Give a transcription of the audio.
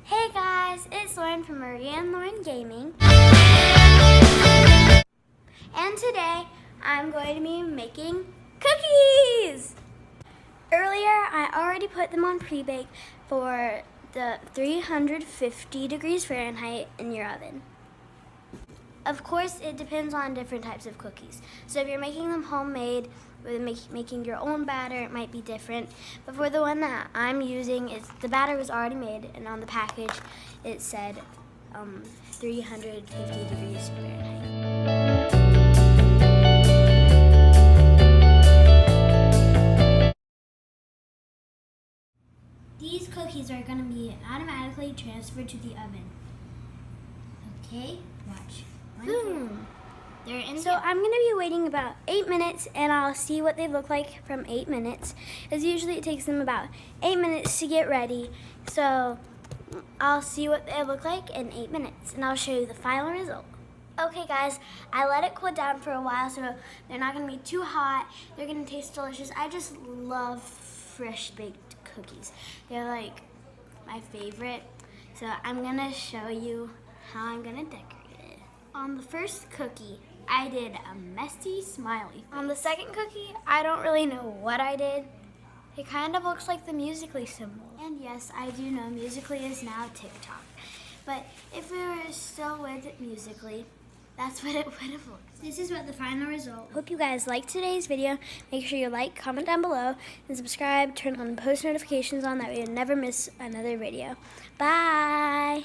Hey guys, it's Lauren from Maria and Lauren Gaming. And today I'm going to be making cookies! Earlier I already put them on pre-bake for the 350 degrees Fahrenheit in your oven. Of course, it depends on different types of cookies. So if you're making them homemade, or making your own batter, it might be different. But for the one that I'm using, the batter was already made, and on the package it said 350 degrees Fahrenheit. These cookies are going to be automatically transferred to the oven. Okay, watch. Boom! So I'm going to be waiting about 8 minutes, and I'll see what they look like from 8 minutes. As usually it takes them about 8 minutes to get ready. So I'll see what they look like in 8 minutes, and I'll show you the final result. Okay guys, I let it cool down for a while so they're not going to be too hot. They're going to taste delicious. I just love fresh baked cookies. They're like my favorite. So I'm going to show you how I'm going to decorate. On the first cookie, I did a messy smiley. On the second cookie, I don't really know what I did. It kind of looks like the Musical.ly symbol. And yes, I do know Musical.ly is now TikTok. But if we were still with Musical.ly, that's what it would have looked. This is what the final result. Hope you guys liked today's video. Make sure you like, comment down below, and subscribe. Turn on post notifications on that way you'll never miss another video. Bye!